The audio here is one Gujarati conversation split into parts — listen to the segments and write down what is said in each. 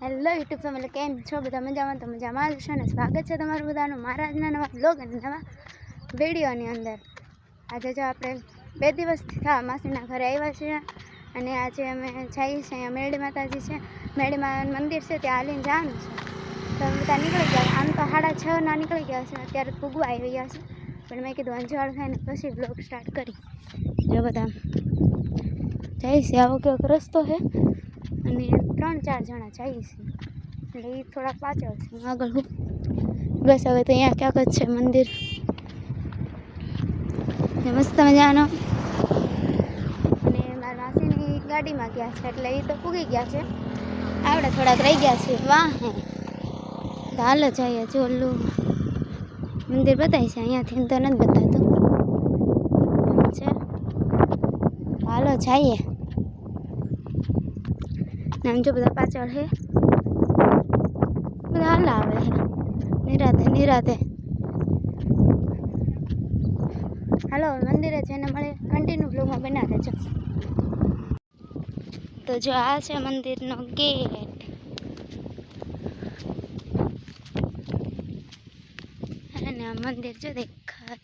હેલો યુટ્યુબ ફેમિલી, કેમ છો બધા? મજામાં? તો મજામાં જ છો ને? સ્વાગત છે તમારું બધાનું મારા આજના નવા બ્લોગ અને નવા વિડીયોની અંદર. આજે જો આપણે 2 દિવસથી માસીના ઘરે આવ્યા છીએ અને આજે અમે જઈએ છીએ અહીંયા મેરડી માતાજી છે, મેરડીમાં મંદિર છે, ત્યાં હાલીને જવાનું છે. તો અમે બધા નીકળી ગયા. આમ તો 6:30 નીકળી ગયા છે, અત્યારે પૂગવા આવી ગયા છે, પણ મેં કીધું અંજવાળ થાય ને પછી બ્લોગ સ્ટાર્ટ કરી. જો બધા જઈએ છીએ. આવો કેવો રસ્તો છે અને 3-4 જણા જઈએ છીએ, એટલે એ થોડાક પાછળ છે, આગળ હું બસ. હવે તો અહીંયા ક્યાંક જ છે મંદિર, મસ્ત મજાનો. અને મારા માસીની ગાડીમાં ગયા છે, એટલે એ તો પૂગી ગયા છે, આવડે થોડાક રહી ગયા છે. વાહ હે તો હાલો જઈએ. જો ઓલું મંદિર બતાય છે, અહીંયાથી તો નથી બતાતું એમ છે. હાલો જઈએ. આમ જો બધા પાછળ છે, બધા હાલ આવે છે નિરાતે. હાલો મંદિરે જઈને મળે, કન્ટિન્યુ બ્લોગમાં બના રહેજો. તો જો આ છે મંદિરનો ગેટ, અને આ મંદિર જો દેખાય.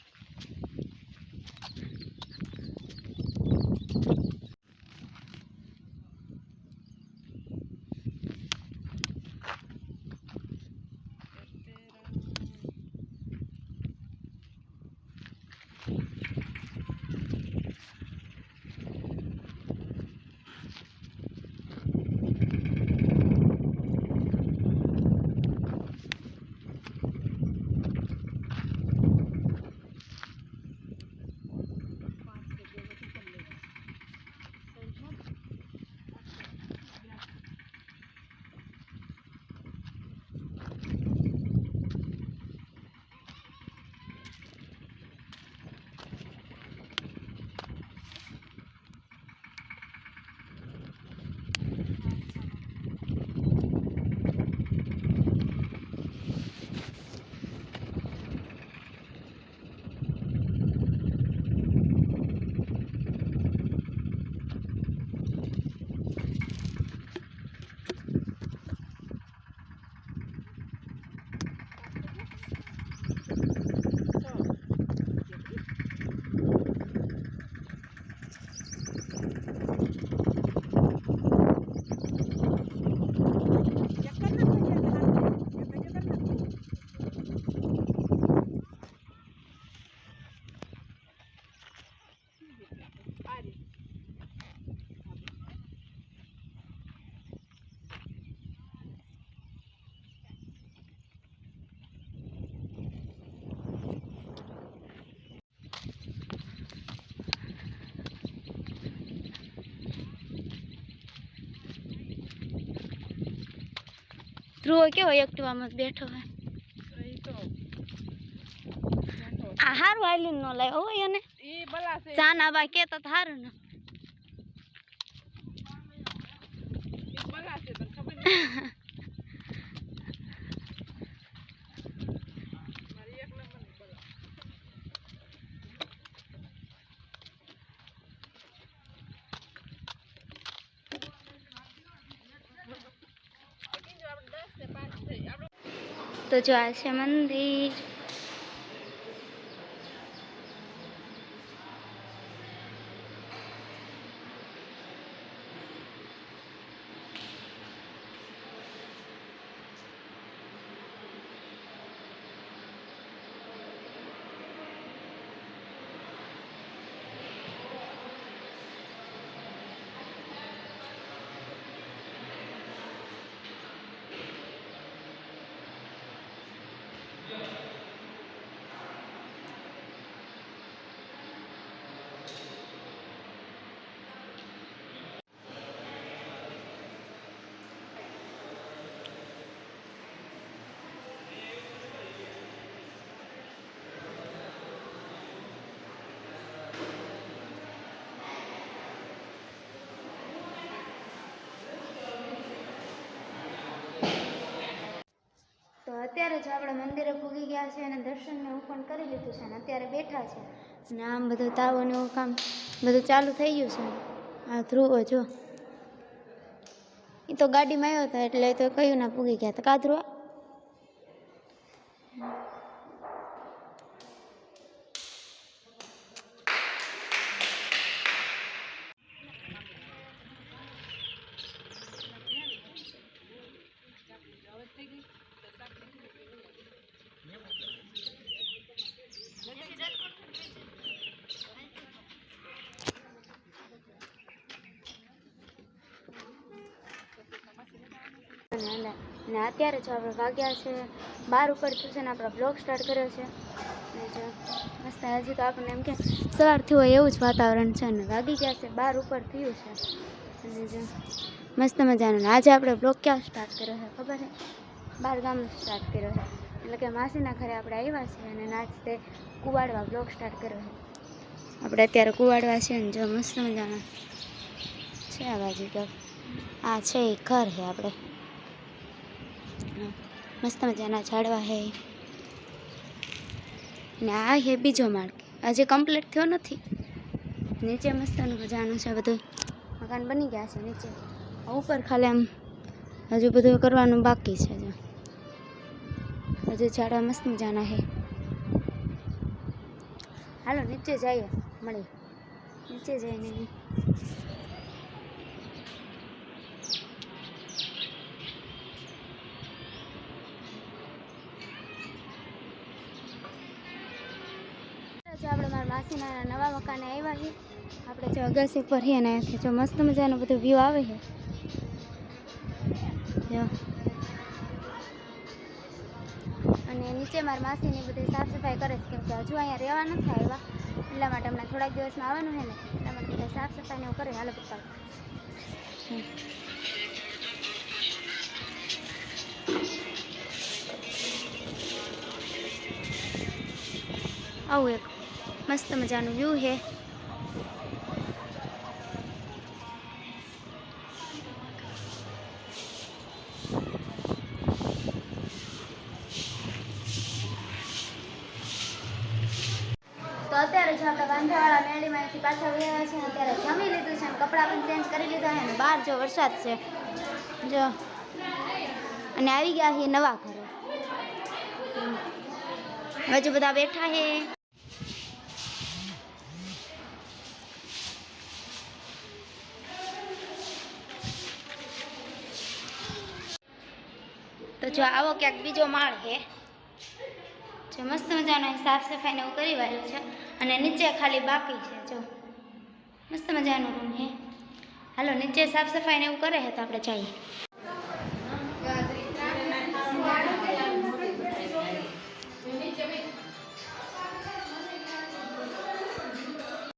ધ્રુવ કેવો એક્ટિવામાં બેઠો હોય. આ હારું આઈલીન નો લાવ્યો હોય, અને ચા ના બા કેતા તો હારું ને. તો જો આ છે મંદિર. તો અત્યારે જ આપણે મંદિરે પૂગી ગયા છે અને દર્શનને હું પણ કરી લીધું છે, અને અત્યારે બેઠા છે, અને આમ બધું તાવોને એવું કામ બધું ચાલુ થઈ ગયું છે. આ ધ્રુવો જો એ તો ગાડીમાં આવ્યો હતો એટલે તો કયું ના પૂગી ગયા હતા કાધરું. અને અત્યારે જો આપણે વાગ્યા છે 12 ઉપર થયું છે ને આપણે બ્લોગ સ્ટાર્ટ કર્યો છે. અને જો મસ્ત હજી તો આપણને એમ કે સવારથી હોય એવું જ વાતાવરણ છે ને વાગી ગયા છે 12 ઉપર થયું છે. અને જો મસ્ત મજાનું આજે આપણે બ્લોગ ક્યાં સ્ટાર્ટ કર્યો છે ખબર છે? 12 ગામનો સ્ટાર્ટ કર્યો છે એટલે કે માસીના ઘરે આપણે આવ્યા છીએ અને નાચતે કુવાડવા બ્લોગ સ્ટાર્ટ કર્યો છે. આપણે અત્યારે કુવાડવા છે ને જો મસ્ત મજાના છે આ બાજુ તો આ છે એ ઘર છે આપણે મસ્ત મજાના ઝાડવા હે ને આ હે બીજો માળ હજી કમ્પ્લીટ થયો નથી. નીચે મસ્તનું મજાનું છે બધું મકાન બની ગયા છે નીચે ઉપર ખાલી આમ હજુ બધું કરવાનું બાકી છે. હજુ ઝાડવા મસ્ત મજાના હે. હાલો નીચે જઈએ મળી નીચે જઈને આપણે મારા માસીના નવા મકાને આવ્યા છીએ. આપણે જો અગાસી ઉપર છીએ ને અહીંયાથી જો મસ્ત મજાનું બધું વ્યૂ આવે છે. જો અને નીચે મારા માસીની બધી સાફ સફાઈ કરે છે કેમ કે હજુ અહીંયા રહેવા નથી આવ્યા એટલા માટે હમણાં થોડાક દિવસમાં આવવાનું છે ને એટલા માટે બધા સાફ સફાઈને એવું કરે. હાલો પપ્પા આવું એક મસ્ત મજાનું વ્યૂ છે. તો અત્યારે જો આપણે વાંધાવાળા મેળીમાંથી પાછા આવ્યા છે. અત્યારે જમી લીધું છે અને કપડાં પણ ચેન્જ કરી લીધા છે અને બહાર જો વરસાદ છે જો અને આવી ગયા છે નવા ઘરે. હજુ બધા બેઠા છે. તો જો આવો ક્યાંક બીજો માળ છે જો મસ્ત મજાનો સાફ સફાઈને એવું કરી વાળ્યું છે અને નીચે ખાલી બાકી છે. જો મસ્ત મજાનો રૂમ છે. હાલો નીચે સાફ સફાઈને એવું કરે છે તો આપણે જઈએ.